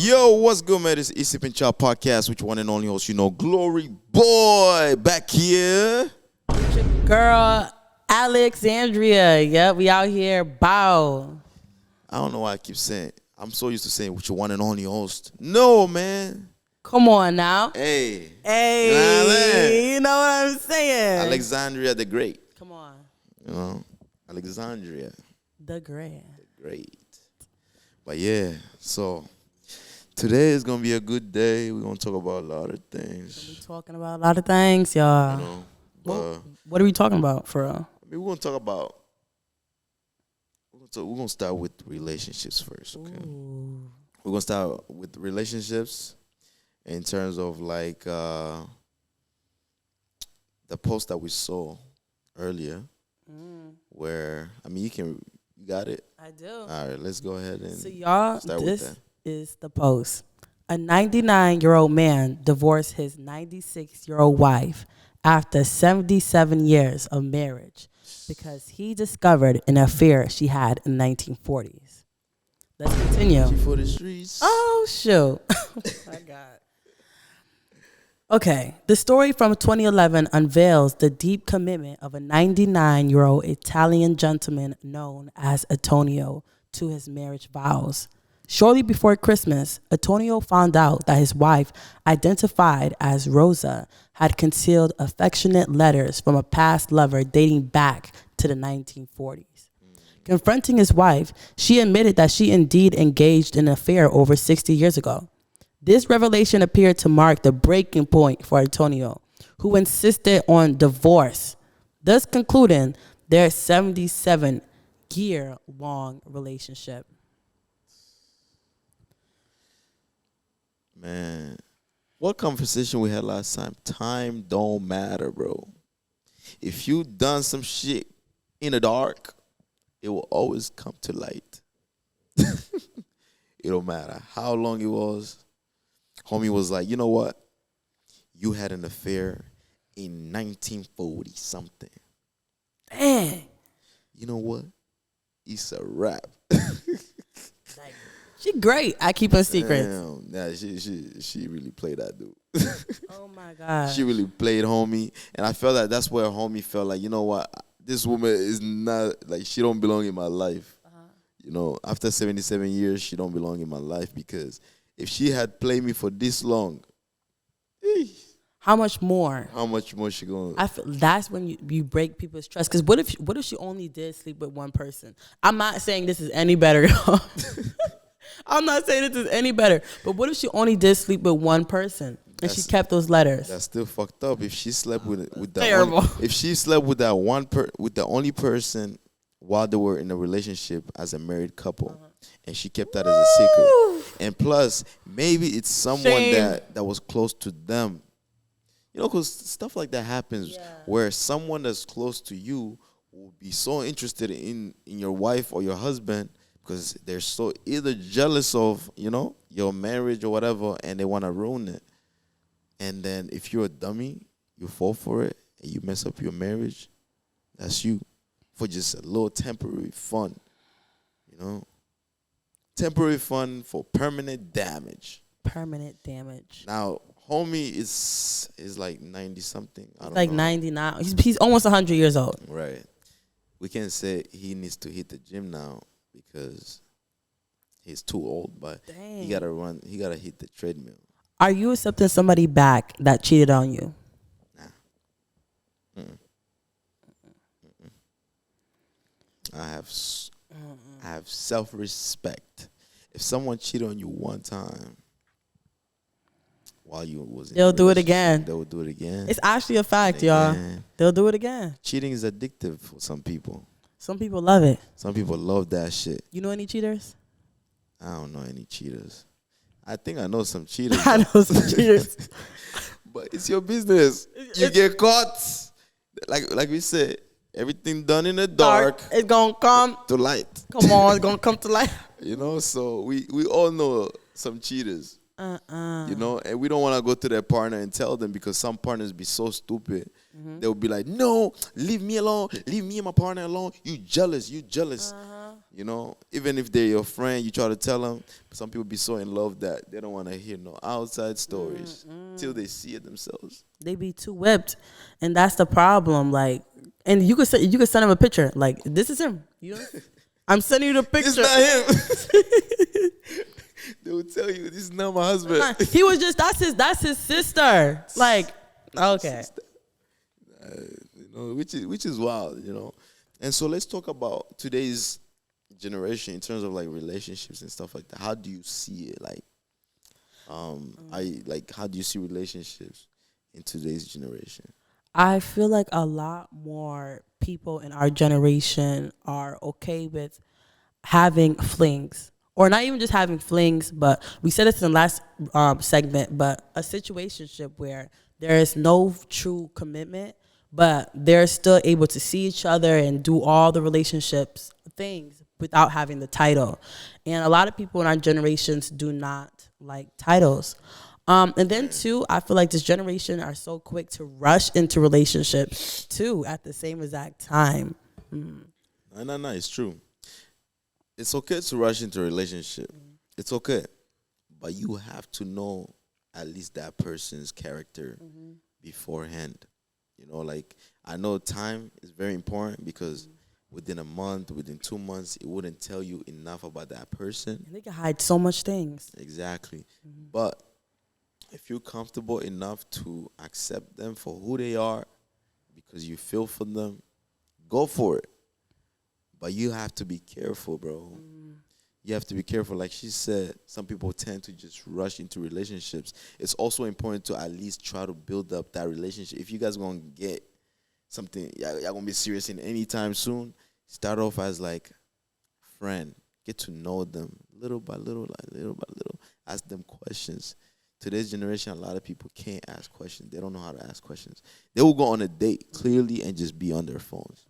Yo, what's good, man? It's East Sip Chop Podcast with your one and only host, Glory Boy, back here. Girl, Alexandria. Yep, we out here. Bow. I don't know why I keep saying. I'm so used to saying with your one and only host. No, man. Come on now. Hey. Hey. You know what I'm saying? Alexandria the Great. Come on. You know, Alexandria The Great. the Great. But yeah, so today is going to be a good day. We're going to talk about a lot of things. We're talking about a lot of things, y'all. You know, What are we talking about for real? I mean, we're going to talk about, we're going to start with relationships first, okay? Ooh. We're going to start with relationships in terms of like the post that we saw earlier where, I mean, you got it? I do. All right, let's go ahead and So y'all, start with this that. is the post. A 99-year-old man divorced his 96-year-old wife after 77 years of marriage because he discovered an affair she had in the 1940s. Let's continue. She for the streets. Oh, shoot. Oh, my God. Okay, the story from 2011 unveils the deep commitment of a 99-year-old Italian gentleman known as Antonio to his marriage vows. Shortly before Christmas, Antonio found out that his wife, identified as Rosa, had concealed affectionate letters from a past lover dating back to the 1940s. Confronting his wife, she admitted that she indeed engaged in an affair over 60 years ago. This revelation appeared to mark the breaking point for Antonio, who insisted on divorce, thus concluding their 77-year-long relationship. Man, what conversation we had last time? Time don't matter, bro. If you done some shit in the dark, it will always come to light. It don't matter how long it was. Homie was like, you know what? You had an affair in 1940 something. Dang. You know what? It's a wrap. She great at keeping secrets. Damn, nah, she really played that dude. Oh, my God. She really played homie, and I felt that that's where homie felt like, you know what? This woman is not, like, she don't belong in my life. You know, after 77 years, she don't belong in my life because if she had played me for this long, How much more? how much more she going? I feel that's when you break people's trust. Because what if she only did sleep with one person? I'm not saying this is any better. I'm not saying this is any better. But what if she only did sleep with one person and she kept those letters? That's still fucked up. If she slept with that Terrible. if she slept with that with the only person while they were in a relationship as a married couple, and she kept that as a secret. And plus, maybe it's someone Shame. that was close to them. You know, because stuff like that happens where someone that's close to you will be so interested in your wife or your husband because they're so either jealous of, you know, your marriage or whatever, and they want to ruin it. And then if you're a dummy, you fall for it, and you mess up your marriage, that's you. For just a little temporary fun, you know? Temporary fun for permanent damage. Permanent damage. Now, homie is like 90-something. I don't Like know. 99. He's almost 100 years old. Right. We can't say he needs to hit the gym now because he's too old, but Dang. he gotta hit the treadmill. Are you accepting somebody back that cheated on you? I have self-respect. If someone cheated on you one time while you was in They'll a do it relationship, again. They'll do it again. It's actually a fact, y'all. They'll do it again. Cheating is addictive for some people. Some people love it. Some people love that shit. You know any cheaters? I don't know any cheaters. I think I know some cheaters. I know some cheaters. But it's your business. You get caught. Like we said, everything done in the dark It's gonna come. to light. Come on, it's gonna come to life. You know, so we all know some cheaters. You know, and we don't want to go to their partner and tell them because some partners be so stupid. They'll be like, no, leave me alone. Leave me and my partner alone. You jealous. You know, even if they're your friend, you try to tell them. But some people be so in love that they don't want to hear no outside stories till they see it themselves. They be too whipped, and that's the problem. Like, and you could send him a picture. Like, this is him. You know, I'm sending you the picture. It's not him. They will tell you this is not my husband. He was just that's his sister. Like, okay. You know, which is wild, you know. And so let's talk about today's generation in terms of like relationships and stuff like that. How do you see it? Like, how do you see relationships in today's generation? I feel like a lot more people in our generation are okay with having flings, or not even just having flings, but we said this in the last segment, but a situationship where there is no true commitment, but they're still able to see each other and do all the relationships things without having the title. And a lot of people in our generations do not like titles. And then too, I feel like this generation are so quick to rush into relationships too at the same exact time. No, it's true. It's okay to rush into a relationship. It's okay. But you have to know at least that person's character beforehand. You know, like, I know time is very important because within a month, within 2 months, it wouldn't tell you enough about that person. And they can hide so much things. Exactly. But if you're comfortable enough to accept them for who they are because you feel for them, go for it. But you have to be careful, bro. You have to be careful. Like she said, some people tend to just rush into relationships. It's also important to at least try to build up that relationship. If you guys going to get something, y'all going to be serious in any time soon, start off as like friend. Get to know them little by little, like little by little. Ask them questions. Today's generation, a lot of people can't ask questions. They don't know how to ask questions. They will go on a date clearly and just be on their phones.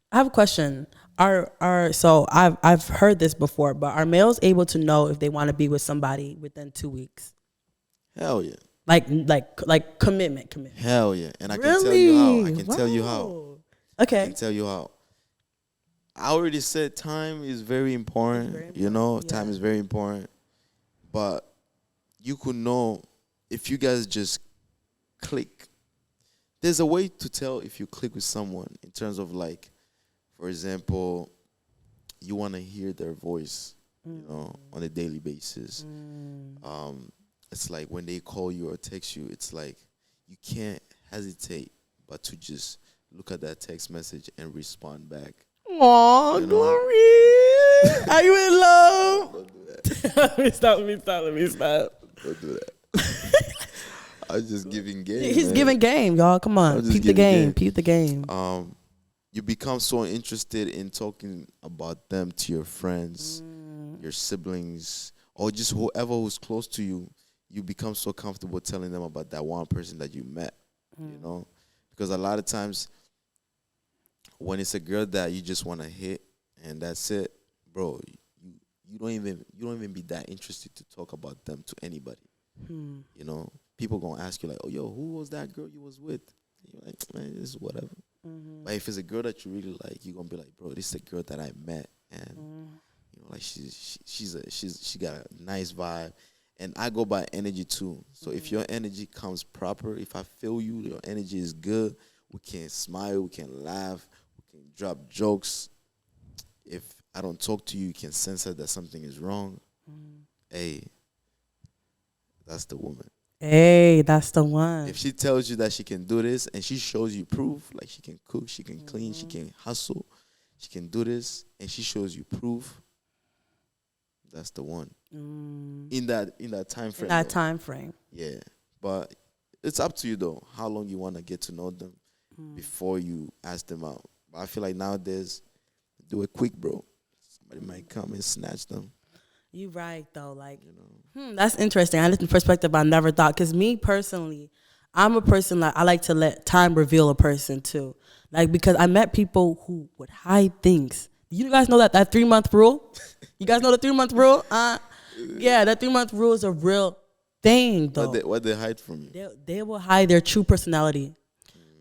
I have a question. So I've heard this before, but are males able to know if they want to be with somebody within 2 weeks? Hell yeah. Like commitment. Hell yeah. And I Really? can tell you how. I can tell you how. Okay. I can tell you how. I already said time is very important. You know, time is very important. But you could know if you guys just click. There's a way to tell if you click with someone in terms of like, for example, you want to hear their voice, you know, on a daily basis. It's like when they call you or text you, it's like you can't hesitate but to just look at that text message and respond back. Aw, Glory. Are you in love? Don't do that. Let me stop. Don't do that. I was just giving game. He's giving game, y'all. Come on. Peep the game. Peep the game. You become so interested in talking about them to your friends, your siblings, or just whoever who's close to you. You become so comfortable telling them about that one person that you met, you know? Because a lot of times when it's a girl that you just want to hit and that's it, bro, you don't even be that interested to talk about them to anybody. You know, people gonna ask you like, "Oh, yo, who was that girl you was with?" And you're like, "Man, this is whatever." But if it's a girl that you really like, you're gonna be like, "Bro, this is a girl that I met, and you know, like she got a nice vibe." And I go by energy too. So if your energy comes proper, if I feel you, your energy is good, we can smile, we can laugh, we can drop jokes. If I don't talk to you, you can sense that something is wrong. Hey, that's the woman. Hey, that's the one. If she tells you that she can do this and she shows you proof, like she can cook, she can clean, she can hustle, she can do this, and she shows you proof, that's the one. In that time frame. In that time frame. Yeah. But it's up to you though, how long you want to get to know them before you ask them out. But I feel like nowadays, do it quick, bro. Somebody might come and snatch them. You right though, like, you know. That's interesting. I listen perspective I never thought. Because me personally, I'm a person like I like to let time reveal a person too. Like, because I met people who would hide things. You guys know that 3 month rule? You guys know the 3 month rule? Yeah, that 3 month rule is a real thing though. What they hide from you? They will hide their true personality.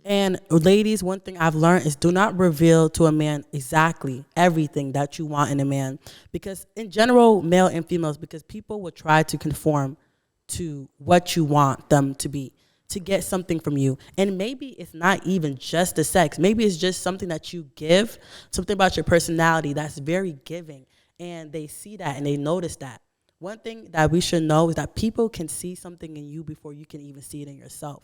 And ladies, one thing I've learned is do not reveal to a man exactly everything that you want in a man. Because in general, male and females, because people will try to conform to what you want them to be, to get something from you. And maybe it's not even just the sex. Maybe it's just something that you give, something about your personality that's very giving. And they see that and they notice that. One thing that we should know is that people can see something in you before you can even see it in yourself.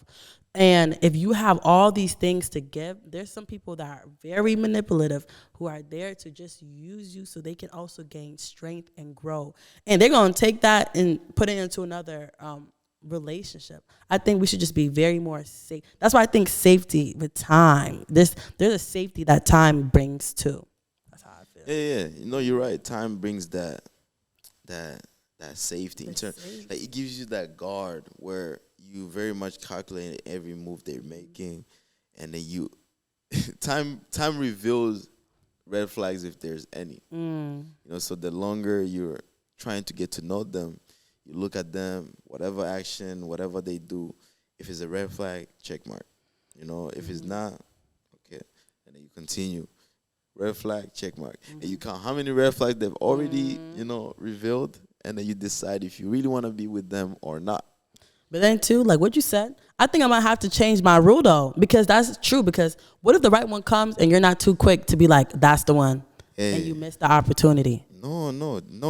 And if you have all these things to give, there's some people that are very manipulative who are there to just use you so they can also gain strength and grow. And they're going to take that and put it into another relationship. I think we should just be very more safe. That's why I think safety with time. There's a safety that time brings too. That's how I feel. Yeah. You know, you're right. Time brings that safety. Like it gives you that guard where you very much calculate every move they're making, and then you time reveals red flags if there's any. You know, so the longer you're trying to get to know them, you look at them, whatever action, whatever they do, if it's a red flag, check mark. You know, if it's not, okay, and then you continue. Red flag, check mark. And you count how many red flags they've already, you know, revealed, and then you decide if you really want to be with them or not. But then too, like what you said, I think I might have to change my rule though, because that's true. Because what if the right one comes and you're not too quick to be like, that's the one, and you miss the opportunity? No,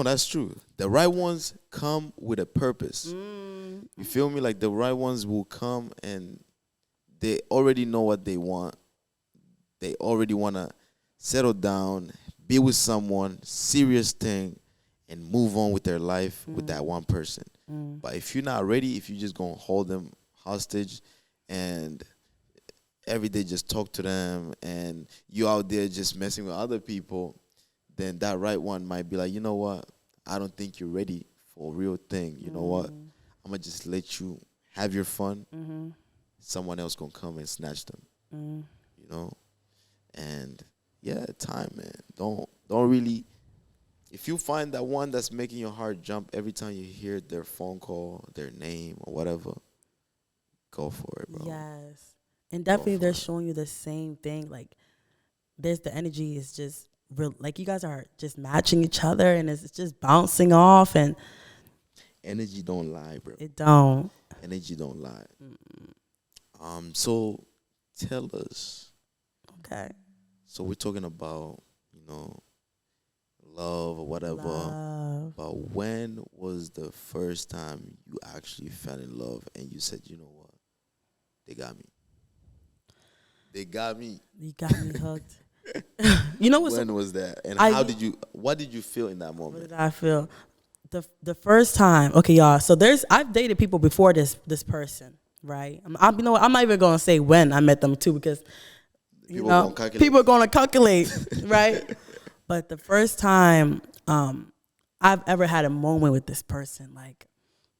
that's true. The right ones come with a purpose. You feel me? Like the right ones will come and they already know what they want. They already want to settle down, be with someone, serious thing, and move on with their life with that one person. But if you're not ready, if you're just going to hold them hostage and every day just talk to them and you out there just messing with other people, then that right one might be like, you know what? I don't think you're ready for a real thing. You know what? I'm going to just let you have your fun. Someone else going to come and snatch them. You know? And yeah, time, man. Don't really. If you find that one that's making your heart jump every time you hear their phone call, their name or whatever, go for it, bro. Yes. And definitely they're showing you the same thing. Like, there's the energy is just real. Like, you guys are just matching each other and it's just bouncing off. And energy don't lie, bro. It don't. Energy don't lie. So tell us. Okay. So we're talking about, you know, love or whatever. Love. But when was the first time you actually fell in love and you said, you know what? They got me. They got me. You got me hooked. You know what's when was that? And what did you feel in that moment? What did I feel? The first time, okay, y'all. So I've dated people before this person, right? You know what? I'm not even gonna say when I met them too, because people are gonna calculate, right? But the first time I've ever had a moment with this person, like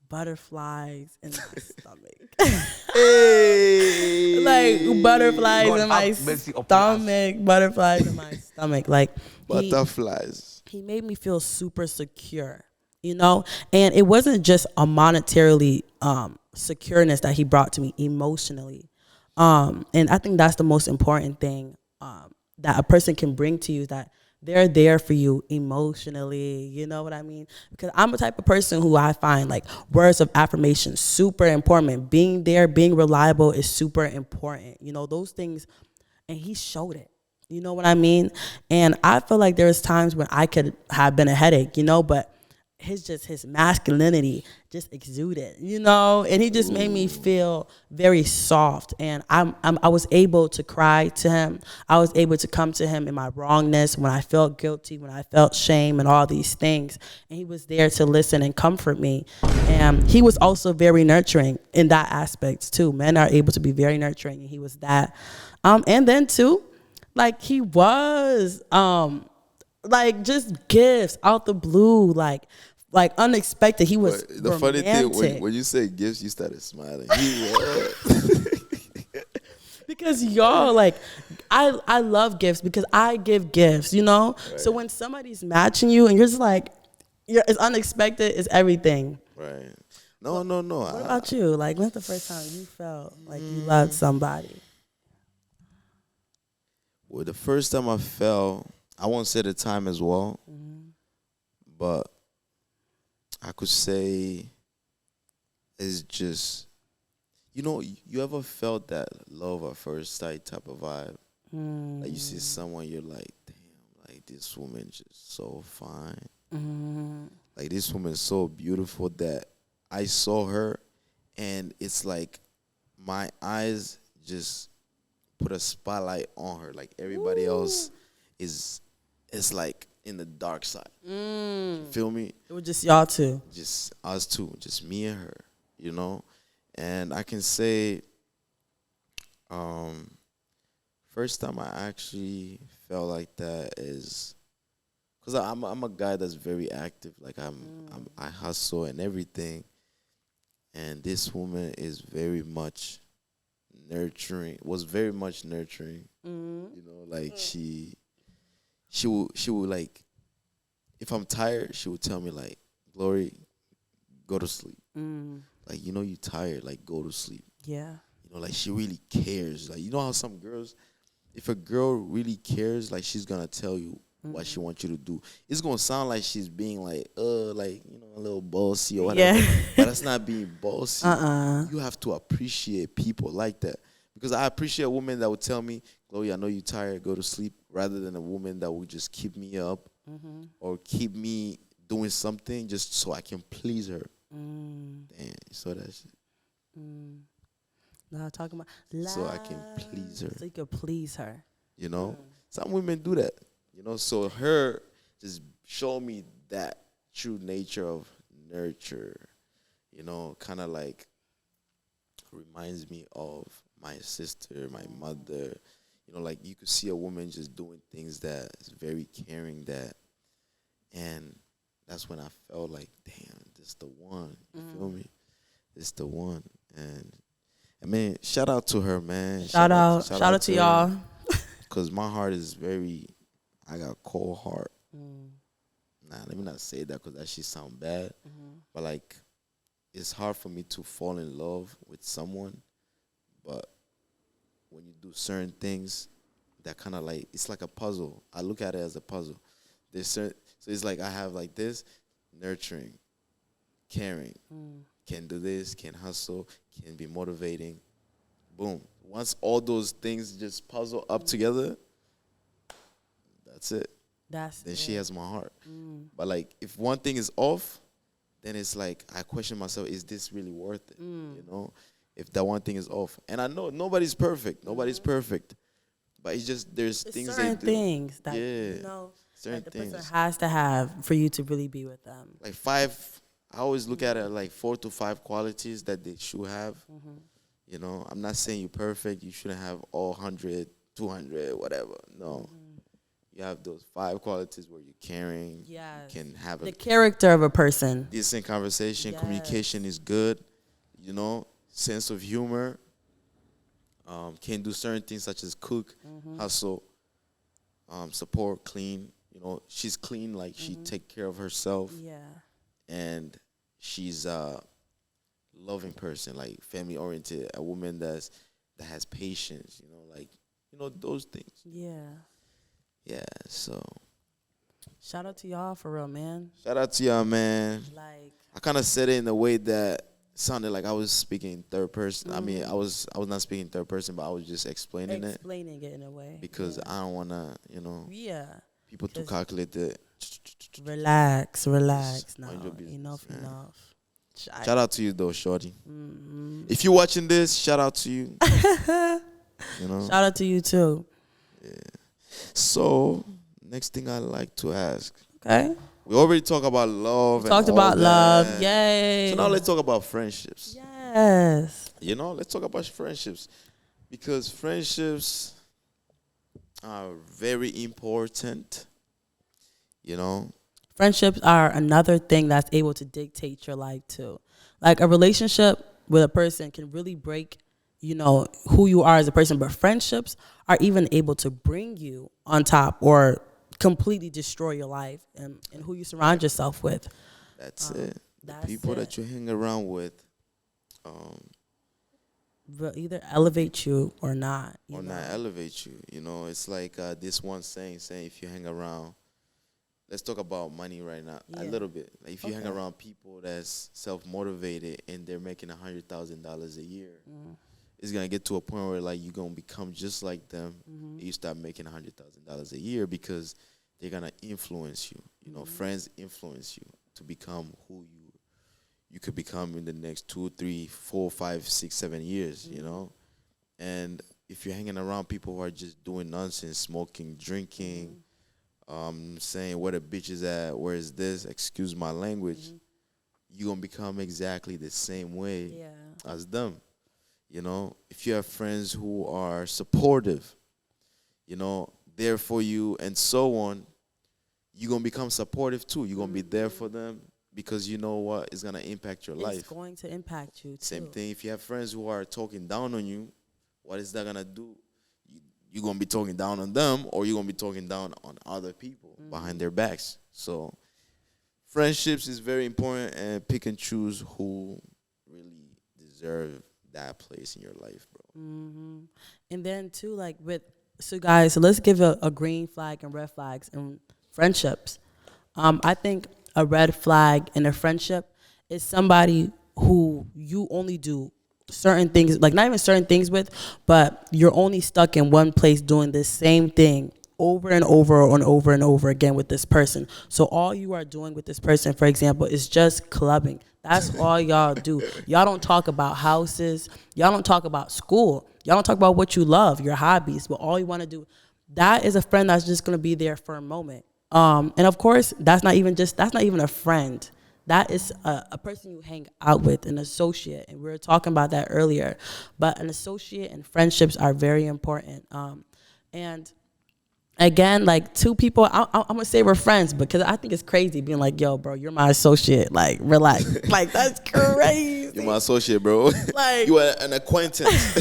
butterflies in my stomach. Hey. Like butterflies in my stomach. Butterflies in my stomach. Like butterflies. He made me feel super secure, you know? And it wasn't just a monetarily secureness that he brought to me, emotionally. And I think that's the most important thing that a person can bring to you, is that they're there for you emotionally. You know what I mean? Because I'm a type of person who I find like words of affirmation super important. Being there, being reliable is super important. You know, those things. And he showed it. You know what I mean? And I feel like there was times when I could have been a headache, you know, but his masculinity just exuded, you know, and he just made me feel very soft. And I was able to cry to him. I was able to come to him in my wrongness, when I felt guilty, when I felt shame and all these things. And he was there to listen and comfort me. And he was also very nurturing in that aspect too. Men are able to be very nurturing, and he was that. And then too, like he was, like just gifts out the blue, like unexpected. He was the romantic. funny thing, when you say gifts, you started smiling. He was. Because y'all, like, I love gifts because I give gifts, you know? Right. So when somebody's matching you and you're just like, it's unexpected, it's everything. Right. No. What about you? Like, when's the first time you felt like you loved somebody? Well, the first time I fell, I won't say the time as well, but I could say it's just, you ever felt that love at first sight type of vibe? Like you see someone, you're like, damn, like this woman just so fine. Like this woman is so beautiful that I saw her, and it's like my eyes just put a spotlight on her. Like everybody else is like in the dark side. You feel me? It was just y'all two. Just us two, just me and her, And I can say, first time I actually felt like that is because I'm a guy that's very active. Like I hustle and everything, and this woman is very much nurturing. Was very much nurturing. Like she will like, if I'm tired, she would tell me like, Glory, go to sleep. Like, you tired, like go to sleep. Yeah. Like she really cares. Like, how some girls, if a girl really cares, like she's gonna tell you what she wants you to do. It's gonna sound like she's being like, a little bossy or whatever. Yeah. But that's not being bossy. You have to appreciate people like that. Because I appreciate a woman that would tell me, Chloe, I know you're tired, go to sleep, rather than a woman that would just keep me up or keep me doing something just so I can please her. Damn, you saw that shit? No, talking about love. So I can please her. So you can please her. Some women do that. So her just show me that true nature of nurture. Kind of like reminds me of my sister, my mother. Like you could see a woman just doing things that is very caring, and that's when I felt like, damn, this is the one. You feel me? This is the one. And I mean, shout out to her, man. Shout out to y'all. Because my heart is I got a cold heart. Nah, let me not say that because that shit sound bad. But like, it's hard for me to fall in love with someone. But when you do certain things, that kind of like, it's like a puzzle. I look at it as a puzzle. So it's like I have like this, nurturing, caring, can do this, can hustle, can be motivating. Boom. Once all those things just puzzle up together, that's it. Then she has my heart. But like, if one thing is off, then it's like I question myself, is this really worth it? If that one thing is off. And I know nobody's perfect. Nobody's perfect. But it's just, there's things certain they do. things that, certain that the things. person has to have for you to really be with them. Like I always look at it like 4 to 5 qualities that they should have. I'm not saying you're perfect. You shouldn't have all 100, 200, whatever. No. You have those 5 qualities where you're caring. Yes. You can have the character of a person. Decent conversation. Yes. Communication is good. Sense of humor. Can do certain things such as cook, hustle, support, clean. She's clean, like she take care of herself. Yeah. And she's a loving person, like family oriented, a woman that has patience, those things. Yeah. Yeah, so shout out to y'all for real, man. Shout out to y'all, man. Like, I kind of said it in a way that sounded like I was speaking in third person. I mean, I was not speaking third person, but I was just explaining it in a way. Because I don't want to, yeah, people to calculate it. Relax. No, business, enough. Shout out to you though, shorty. If you're watching this, shout out to you. Shout out to you too. Yeah. So next thing I like to ask. Okay. We already talked about love. Talked about love. Yay. So now let's talk about friendships. Yes. Let's talk about friendships. Because friendships are very important. Friendships are another thing that's able to dictate your life too. Like a relationship with a person can really break, who you are as a person. But friendships are even able to bring you on top or completely destroy your life and who you surround yourself with. That's it. The people that you hang around with, will either elevate you or not. or not elevate you. You know, it's like this one saying if you hang around, let's talk about money right now a Yeah. little bit. Like if you hang Okay. around people that's self motivated and they're making $100,000 a year, it's gonna get to a point where like you're gonna become just like them. And you start making $100,000 a year because they're gonna influence you. You know, friends influence you to become who you could become in the next 2, 3, 4, 5, 6, 7 years. You know, and if you're hanging around people who are just doing nonsense, smoking, drinking, saying where the bitch is at, where is this, excuse my language, you're gonna become exactly the same way Yeah. as them. You know, if you have friends who are supportive, you know, there for you and so on, you're gonna become supportive too. You're gonna be there for them because you know what is gonna impact your It's life. going to impact you too. Same thing. If you have friends who are talking down on you, what is that gonna do? You're gonna be talking down on them, or you're gonna be talking down on other people behind their backs. So, friendships is very important, and pick and choose who really deserve that place in your life, bro. And then too, like so guys, so let's give a green flag and red flags in friendships. I think a red flag in a friendship is somebody who you only do certain things, like not even certain things with, but you're only stuck in one place doing the same thing over and over and over and over again with this person. So all you are doing with this person, for example, is just clubbing. That's all y'all do. Y'all don't talk about houses. Y'all don't talk about school. Y'all don't talk about what you love, your hobbies, but all you want to do. That is a friend that's just going to be there for a moment. And of course, that's not even a friend. That is a person you hang out with, an associate. And we were talking about that earlier. But an associate and friendships are very important. And again, like two people, I'm gonna say we're friends because I think it's crazy being like, yo, bro, you're my associate. Like, relax. Like, that's crazy. You're my associate, bro. Like, you are an acquaintance.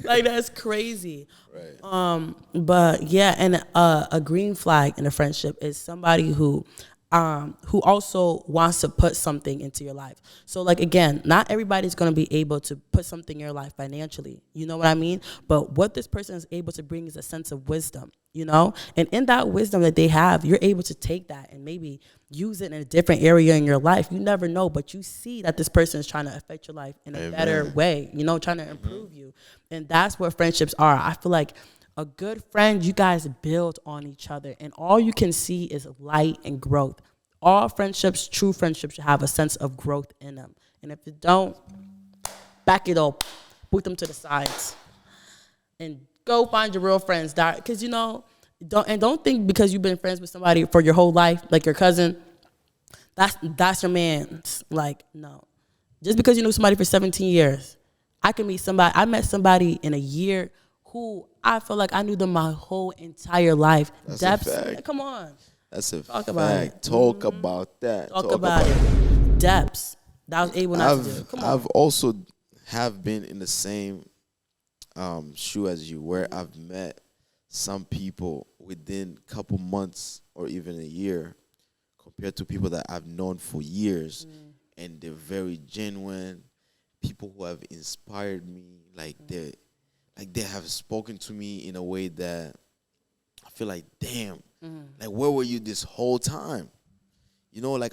like, that's crazy. Right. But yeah, and a green flag in a friendship is somebody who also wants to put something into your life. So like, again, not everybody's going to be able to put something in your life financially, you know what I mean? But what this person is able to bring is a sense of wisdom, you know? And in that wisdom that they have, you're able to take that and maybe use it in a different area in your life. You never know, but you see that this person is trying to affect your life in a better way, you know, trying to improve you. And that's what friendships are. I feel like a good friend, you guys build on each other, and all you can see is light and growth. All friendships, true friendships, should have a sense of growth in them. And if you don't, back it up, put them to the sides, and go find your real friends. Because you know, don't think because you've been friends with somebody for your whole life, like your cousin, that's your man. Like, no, just because you knew somebody for 17 years, I met somebody in a year who I feel like I knew them my whole entire life. That's Depths, a fact. come on. That's a Talk fact. about it. Talk about that. Talk about it. Depths. That I was able not to do. Come on. I've also have been in the same shoe as you, where I've met some people within a couple months or even a year, compared to people that I've known for years, and they're very genuine. People who have inspired me, like they have spoken to me in a way that I feel like, damn, like where were you this whole time? You know, like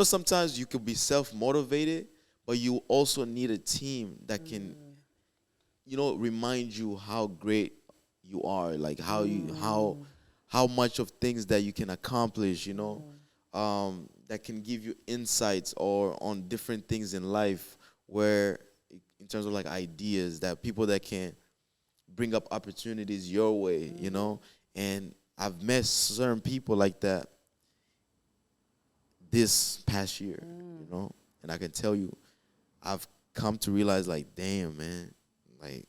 sometimes you could be self-motivated, but you also need a team that can, remind you how great you are, like how much of things that you can accomplish, that can give you insights or on different things in life, where in terms of like ideas, that people that can bring up opportunities your way, and I've met certain people like that this past year, and I can tell you, I've come to realize, like, damn, man, like,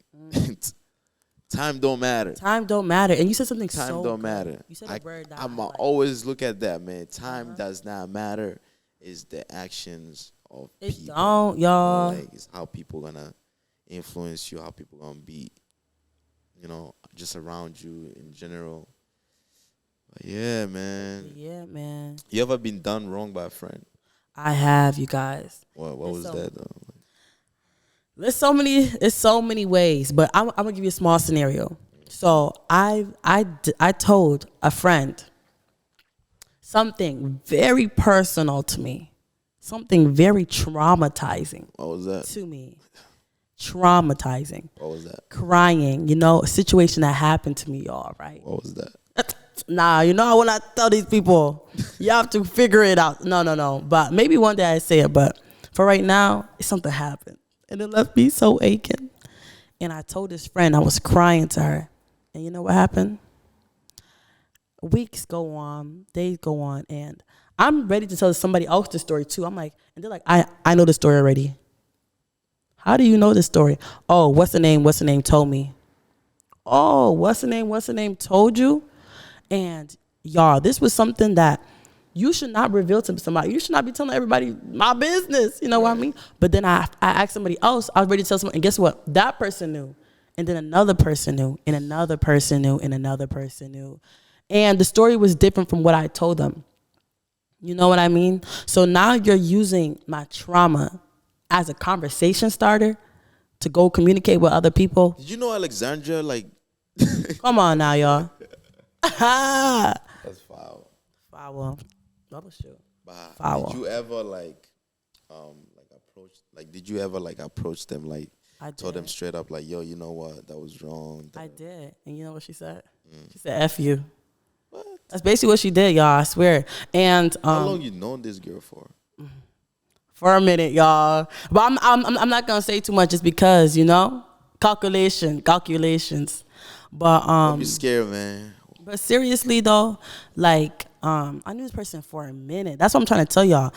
time don't matter. Time don't matter. And you said something Time so don't good. matter. You said a word that I'm I like. always look at that, man. Time does not matter. It's the actions of It people. don't, y'all. Like, it's how people gonna influence you, how people gonna be, just around you in general. But yeah, man. Yeah, man. You ever been done wrong by a friend? I have, you guys. What was so- that though? There's so many ways, but I'm gonna give you a small scenario. So I told a friend something very personal to me, something very traumatizing What was that? to me, traumatizing, What was that? crying. A situation that happened to me, y'all. Right? What was that? Nah, I will not tell these people. You have to figure it out. No. But maybe one day I say it. But for right now, something happened, and it left me so aching. And I told this friend, I was crying to her, and you know what happened? Weeks go on, days go on, and I'm ready to tell somebody else the story too. I'm like, and they're like, I know the story already. How do you know the story? Oh, what's the name? What's the name told me. Oh, what's the name? What's the name told you? And y'all, this was something that you should not reveal to somebody. You should not be telling everybody my business. You know what I mean? But then I asked somebody else. I was ready to tell someone, and guess what? That person knew. And then another person knew, and another person knew, and another person knew. And the story was different from what I told them. You know what I mean? So now you're using my trauma as a conversation starter to go communicate with other people. Did you know Alexandria? Like, Come on now, y'all. that's foul. Foul. Double shoot. But Foul. did you ever did you ever approach them, like, I told them did. straight up, like, yo, you know what, that was wrong. I did. And you know what she said? She said, F you. What? That's basically what she did, y'all. I swear. And How long you known this girl for? for a minute, y'all. But I'm not gonna say too much just because, calculations. But Don't be scared, man. But seriously though, like I knew this person for a minute. That's what I'm trying to tell y'all.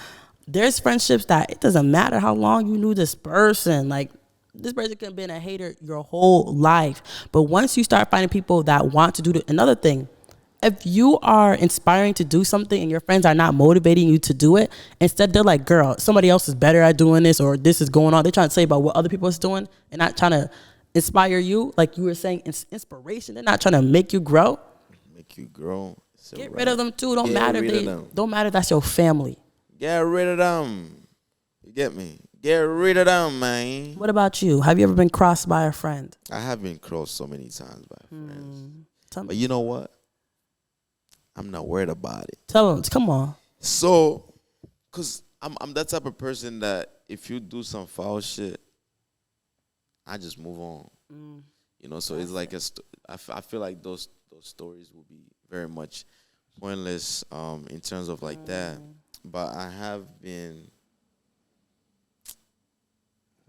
There's friendships that it doesn't matter how long you knew this person. Like this person could have been a hater your whole life. But once you start finding people that want to do another thing, if you are inspiring to do something and your friends are not motivating you to do it, instead they're like, girl, somebody else is better at doing this, or this is going on. They're trying to say about what other people is doing and not trying to inspire you. Like you were saying, inspiration. They're not trying to make you grow. Make you grow. Get rid of them too. Don't Get matter. rid of them. Don't matter. That's your family. Get rid of them. You get me? Get rid of them, man. What about you? Have you ever been crossed by a friend? I have been crossed so many times by friends. Tell But me. you know what? I'm not worried about it. Tell them. Come on. So, cause I'm that type of person that if you do some foul shit, I just move on. So it's like I feel like those stories will be very much pointless in terms of like that. But I have been,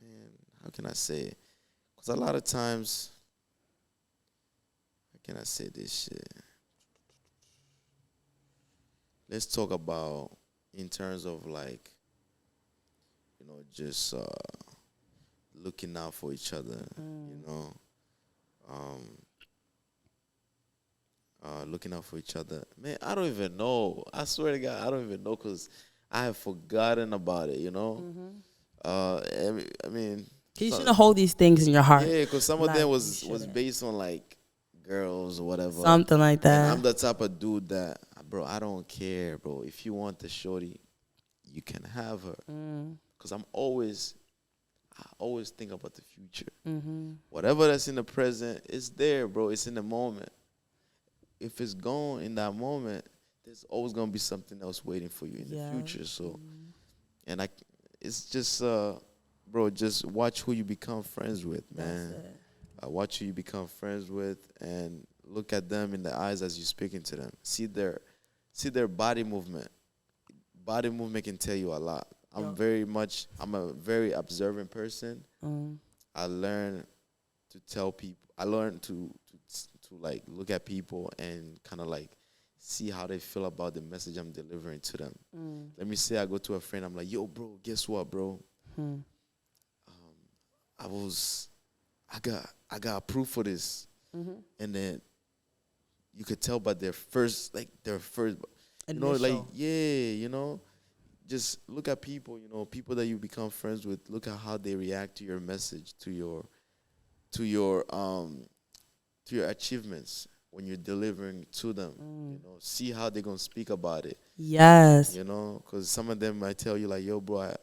man, how can I say it? Because a lot of times, how can I say this shit? Let's talk about in terms of like, just looking out for each other, looking out for each other. Man, I don't even know. I swear to God, I don't even know because I have forgotten about it, I mean. You shouldn't hold these things in your heart. Yeah, because some of Like, them you was shouldn't. based on like girls or whatever. Something like And that. I'm the type of dude that, bro, I don't care, bro. If you want the shorty, you can have her. Because I always think about the future. Whatever that's in the present, it's there, bro. It's in the moment. If it's gone in that moment, there's always gonna be something else waiting for you in the future. So, and it's just, bro, just watch who you become friends with, man. Watch who you become friends with, and look at them in the eyes as you're speaking to them. See their body movement. Body movement can tell you a lot. I'm a very observant person. I learn to tell people. I learn to like look at people and kind of like see how they feel about the message I'm delivering to them. Let me say I go to a friend. I'm like, yo, bro, guess what, bro? I got approved for this, and then you could tell by their first, Initial. just look at people, people that you become friends with. Look at how they react to your message, to your achievements when you're delivering to them. See how they're gonna speak about it. Yes. Because some of them might tell you like, yo, bro,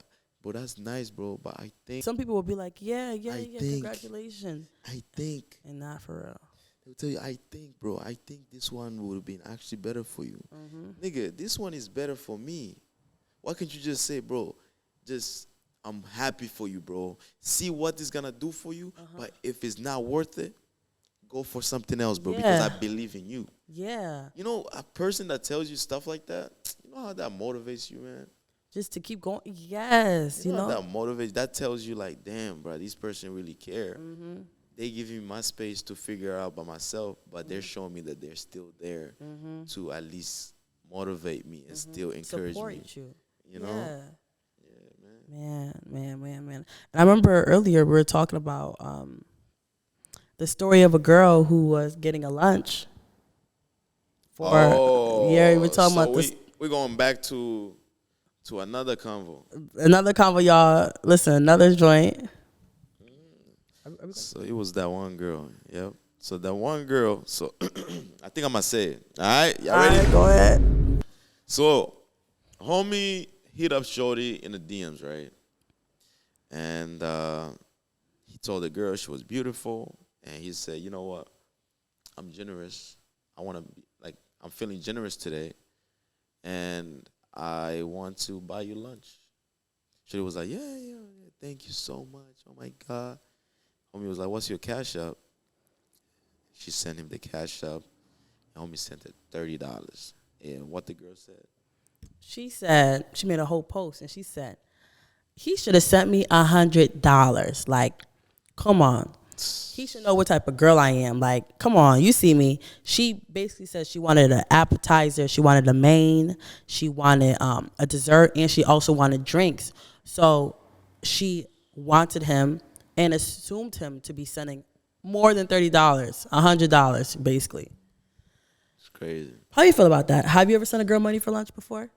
bro, that's nice, bro. But I think, Some people will be like, yeah, yeah, I yeah, think- congratulations. I think, And not for real. they'll tell you, I think, bro, I think this one would have been actually better for you. Nigga, this one is better for me. Why can't you just say, bro, just, I'm happy for you, bro. See what it's gonna do for you. But if it's not worth it, go for something else, bro, because Yeah. I believe in you. Yeah. You know, a person that tells you stuff like that, you know how that motivates you, man? Just to keep going. Yes, you how know. that motivates, that tells you like, damn, bro, this person really care. They give me my space to figure out by myself, but they're showing me that they're still there to at least motivate me and still encourage Support me. you. You know? Yeah. Yeah, man. Man. And I remember earlier we were talking about the story of a girl who was getting a lunch. Yeah, we were talking so about this. we're going back to another convo. Another convo, y'all. Listen, another joint. So it was that one girl. Yep. So that one girl. So I think I'm gonna say it. All right, y'all All ready? right, go ahead. So, homie hit up Shorty in the DMs, right? And he told the girl she was beautiful, and he said, "You know what? I'm generous. I want to be like I'm feeling generous today, and I want to buy you lunch." Shorty was like, "Yeah, thank you so much. Oh my God." Homie was like, "What's your cash up?" She sent him the cash up. And homie sent her $30. And what the girl said? She said, she made a whole post and she said, he should have sent me $100. Like, come on. He should know what type of girl I am. Like, come on, you see me. She basically said she wanted an appetizer, she wanted a main, she wanted a dessert, and she also wanted drinks. So she wanted him and assumed him to be sending more than $30, $100 basically. It's crazy. How do you feel about that? Have you ever sent a girl money for lunch before?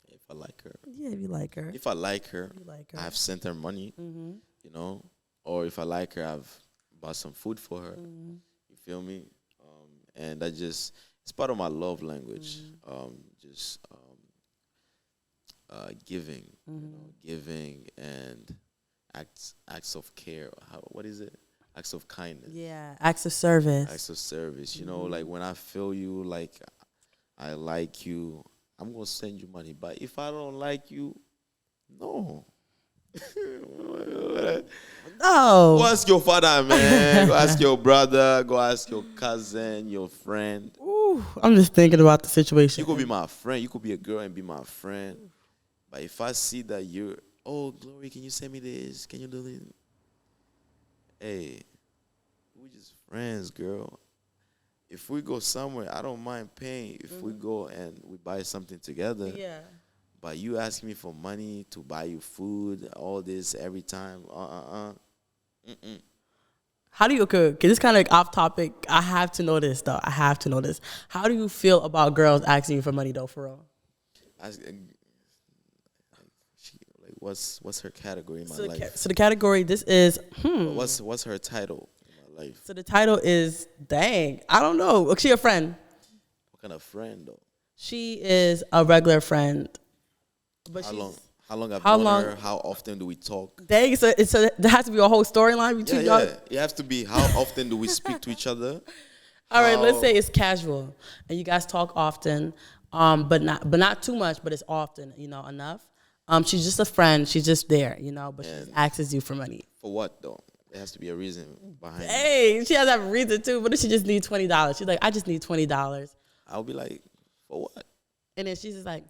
If I like her. Yeah, if you like her. If I like her, You like her. I've sent her money, you know. Or if I like her, I've bought some food for her. You feel me? And that just, it's part of my love language. Giving, you know, giving and acts of care. What is it? Acts of kindness. Yeah, acts of service. Acts of service. You know, like when I feel you, like I like you, I'm gonna send you money. But if I don't like you, no. Oh. Go ask your father, man. Go ask your brother. Go ask your cousin, your friend. Ooh, I'm just thinking about the situation. You could be my friend. You could be a girl and be my friend. But if I see that you're, oh, Glory, can you send me this? Can you do this? Hey, we just friends, girl. If we go somewhere, I don't mind paying. If we go and we buy something together. Yeah. But you asking me for money to buy you food, all this every time, How do you, okay, this kind of off topic. I have to know this, though. I have to know this. How do you feel about girls asking you for money, though, for real? What's her category in my So, life? so the category, this is, What's her title in my life? So the title is, dang, I don't know. Is she a friend? What kind of friend though? She is a regular friend. But How long? How long I've how known long- her? How often do we talk? Dang, so there has to be a whole storyline between y'all. It has to be how often do we speak to each other? All right, let's How- say it's casual and you guys talk often, but not too much, but it's often, enough. She's just a friend. She's just there, but she just And- asks you for money. For what though? There has to be a reason behind it. Hey, she has to have a reason too. What if she just needs $20? She's like, I just need $20. I'll be like, for what? And then she's just like,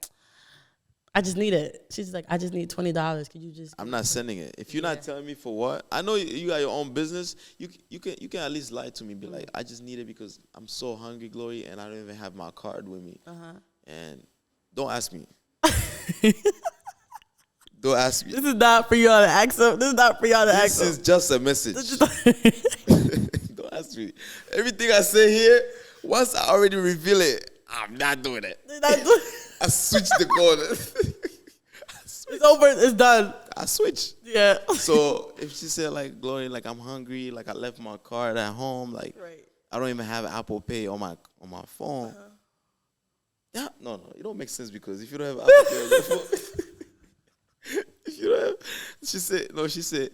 I just need it. She's just like, I just need $20. Can you just? I'm not sending it. If you're not telling me for what, I know you got your own business. You can at least lie to me. Be like, I just need it because I'm so hungry, Glory, and I don't even have my card with me. And don't ask me. Don't ask me. This is not for y'all to ask them. This is not for y'all to This ask is just a message. them. Don't ask me. Everything I say here, once I already reveal it, I'm not doing it. I switch the corner. It's over. It's done. I switch. Yeah. So if she said like, Glory, like I'm hungry, like I left my card at home, like Right. I don't even have Apple Pay on my phone. Yeah, no, it don't make sense because if you don't have Apple Pay on your phone, if You know, she said no. She said,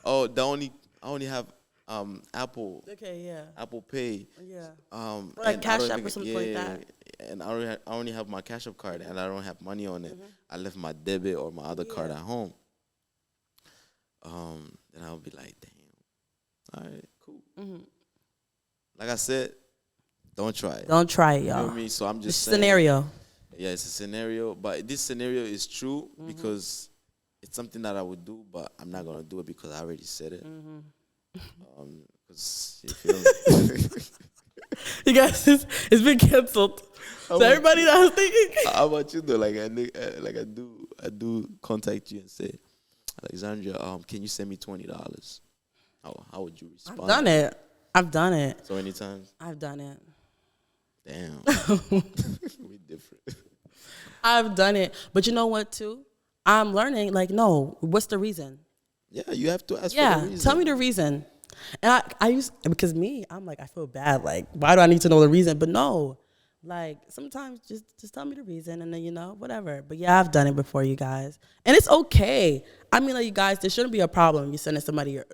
"Oh, I only have Apple Okay, yeah. Apple Pay. Yeah. Like like Cash App or something like that. And I only have my Cash App card, and I don't have money on it. Mm-hmm. I left my debit or my other card Yeah. at home. Then I'll be like, damn, all right, cool. Mm-hmm. Like I said, don't try it. Don't try it, You know y'all. what I mean? So I'm It's just a saying, scenario. yeah, it's a scenario, but this scenario is true Mm-hmm. because it's something that I would do, but I'm not gonna do it because I already said it. Mm-hmm. Because you feel me? You guys, it's been canceled. So everybody that was thinking. How about you though? Like I do contact you and say, Alexandria, can you send me $20? How would you respond? I've done it. So many times. I've done it. Damn. We different. I've done it. But you know what, too? I'm learning, like, no, what's the reason? Yeah, you have to ask for Yeah, the reason. tell me the reason. And I used, because me, I'm like, I feel bad. Like, why do I need to know the reason? But no, like, sometimes just tell me the reason and then, whatever. But yeah, I've done it before, you guys. And it's okay. I mean, like, you guys, there shouldn't be a problem. You're sending somebody, you're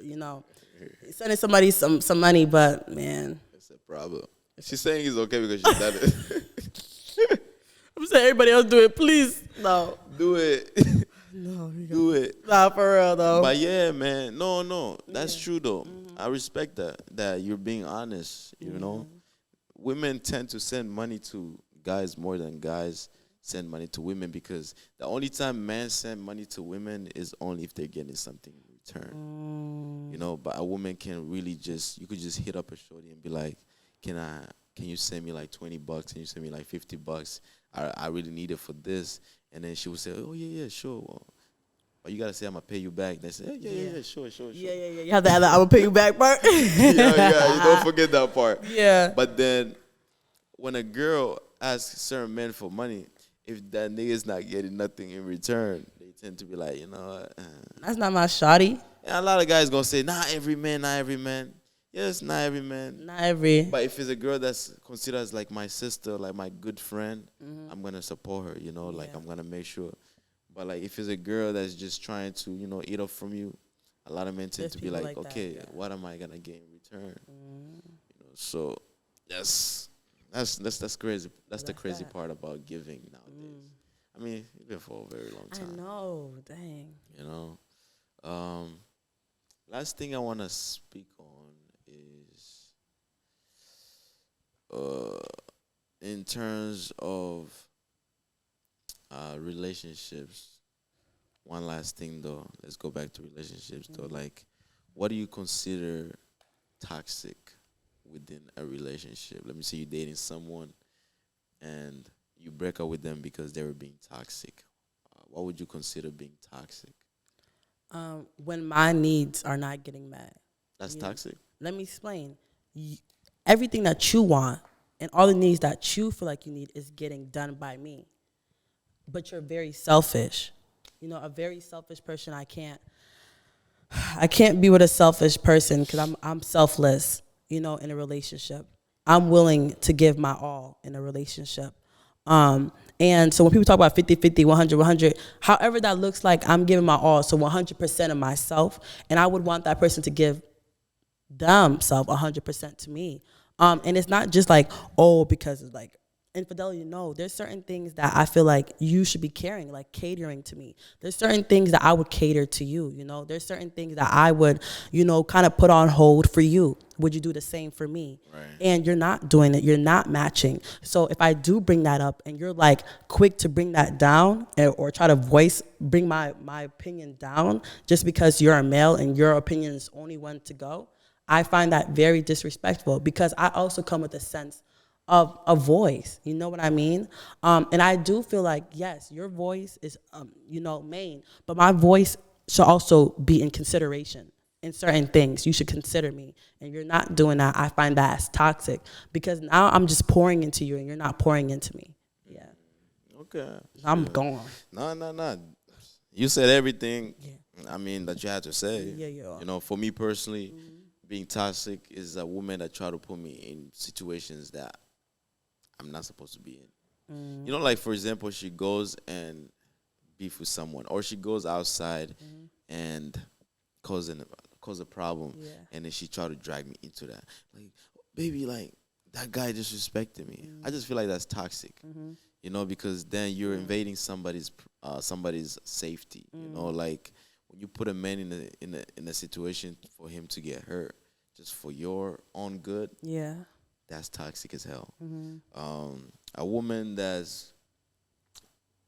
sending somebody some money, but man. It's a problem. She's saying it's okay because she's done it. I'm saying everybody else do it, please. No. Do it. No, Do it. nah, for real though. But yeah, man. No. That's true though. I respect that you're being honest, you know. Women tend to send money to guys more than guys send money to women because the only time men send money to women is only if they're getting something in return. You know, but a woman can really you could just hit up a shorty and be like, can you send me like $20? Can you send me like $50? I really need it for this. And then she would say, oh yeah, sure. Well, or you gotta say I'm gonna pay you back. They say, yeah, sure. Yeah. You have to add that I will pay you back part. yeah, you don't forget that part. Yeah. But then when a girl asks certain men for money, if that nigga's not getting nothing in return, they tend to be like, you know what? That's not my shawty. And a lot of guys gonna say, not every man. Yes, not every man. Not every. But if it's a girl that's considered as like my sister, like my good friend, I'm gonna support her, you know, like I'm gonna make sure. But like if it's a girl that's just trying to, eat up from you, a lot of men tend There's to be like, people like that, okay, yeah. what am I gonna get in return? So that's crazy. That's the crazy part about giving nowadays. I mean, it's been for a very long time. I know, dang. You know. Last thing I wanna speak on is in terms of relationships. One last thing though, let's go back to relationships though. Like, what do you consider toxic within a relationship? Let me say you're dating someone and you break up with them because they were being toxic. What would you consider being toxic? When my needs are not getting met. That's toxic? Let me explain. Everything that you want and all the needs that you feel like you need is getting done by me. But you're very selfish. A very selfish person. I can't be with a selfish person because I'm selfless, in a relationship. I'm willing to give my all in a relationship. And so when people talk about 50-50, 100-100, however that looks like, I'm giving my all, so 100% of myself. And I would want that person to give themselves 100% to me. And it's not just like, because it's like infidelity. No, there's certain things that I feel like you should be caring, like catering to me. There's certain things that I would cater to you, There's certain things that I would, kind of put on hold for you. Would you do the same for me? Right. And you're not doing it. You're not matching. So if I do bring that up and you're like quick to bring that down or try to bring my opinion down just because you're a male and your opinion is only one to go, I find that very disrespectful because I also come with a sense of a voice, you know what I mean? And I do feel like, yes, your voice is, main, but my voice should also be in consideration in certain things. You should consider me, and you're not doing that. I find that as toxic because now I'm just pouring into you, and you're not pouring into me. Yeah. Okay. I'm gone. No. You said everything. Yeah. I mean that you had to say. Yeah. For me personally, being toxic is a woman that try to put me in situations that I'm not supposed to be in. Like for example, she goes and beef with someone, or she goes outside and cause a problem, and then she try to drag me into that. Like, baby, like that guy disrespected me. I just feel like that's toxic, you know, because then you're invading somebody's safety. You know, like when you put a man in a situation for him to get hurt just for your own good. Yeah. That's toxic as hell. A woman that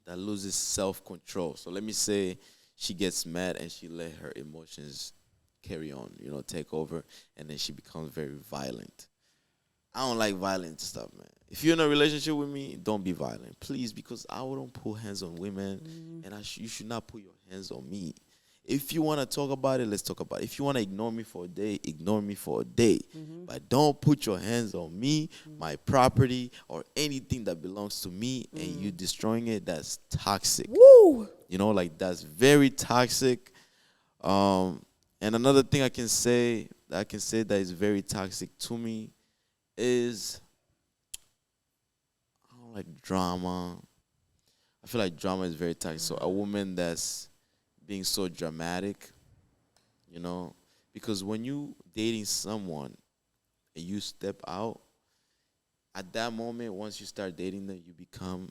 loses self-control. So let me say she gets mad and she let her emotions carry on, you know, take over, and then she becomes very violent. I don't like violent stuff, man. If you're in a relationship with me, don't be violent, please, because I wouldn't put hands on women, and you should not put your hands on me. If you want to talk about it, let's talk about it. If you want to ignore me for a day, ignore me for a day. But don't put your hands on me, my property, or anything that belongs to me, and you destroying it. That's toxic. Woo! You know, like that's very toxic. And another thing I can say that is very toxic to me is I don't like drama. I feel like drama is very toxic. So a woman that's being so dramatic, you know, because when you dating someone and you step out, at that moment, once you start dating them, you become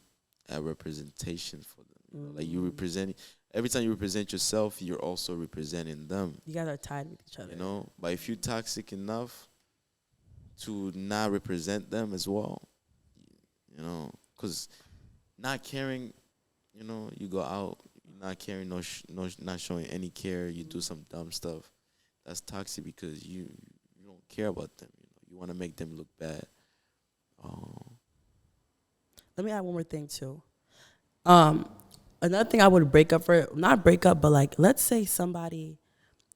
a representation for them. You know? Like you represent, every time you represent yourself, you're also representing them. You guys are tied with each other. You know, but if you're toxic enough to not represent them as well, you know, because not caring, you know, you go out, you're not caring, not showing any care, you do some dumb stuff. That's toxic because you don't care about them. You know, you want to make them look bad. Let me add one more thing too. Another thing I would not break up, but like, let's say somebody,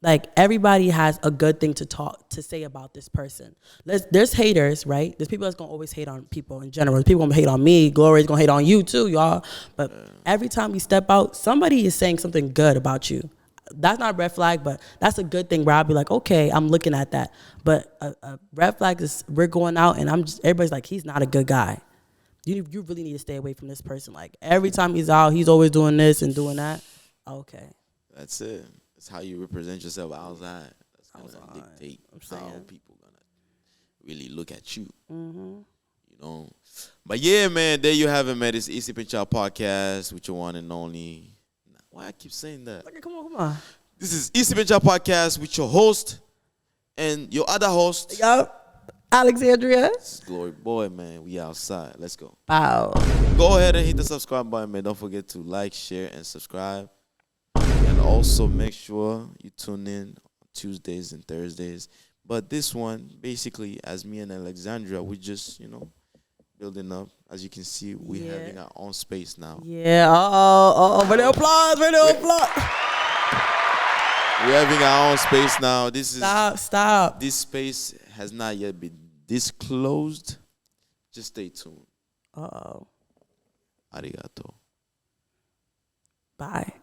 like everybody has a good thing to say about this person. There's haters, right? There's people that's gonna always hate on people in general. People gonna hate on me. Glory's gonna hate on you too, y'all. But every time you step out, somebody is saying something good about you. That's not a red flag, but that's a good thing where I'll be like, okay, I'm looking at that. But a red flag is we're going out and everybody's like, he's not a good guy. You really need to stay away from this person. Like every time he's out, he's always doing this and doing that. Okay. That's it. It's how you represent yourself outside. That's gonna dictate how people gonna really look at you. You know. But yeah, man, there you have it, man. This Easy Pinch Out podcast with your one and only. Why I keep saying that? Okay, come on. This is Easy Pinch Out podcast with your host and your other host. Yup. Alexandria. This is Glory Boy, man. We outside. Let's go. Wow. Go ahead and hit the subscribe button, man. Don't forget to like, share, and subscribe. And also make sure you tune in on Tuesdays and Thursdays. But this one, basically, as me and Alexandria, we just, you know, building up. As you can see, we're having our own space now. Yeah. Ready to applause. We're having our own space now. This is Stop. This space has not yet been disclosed. Just stay tuned. Uh-oh. Arigato. Bye.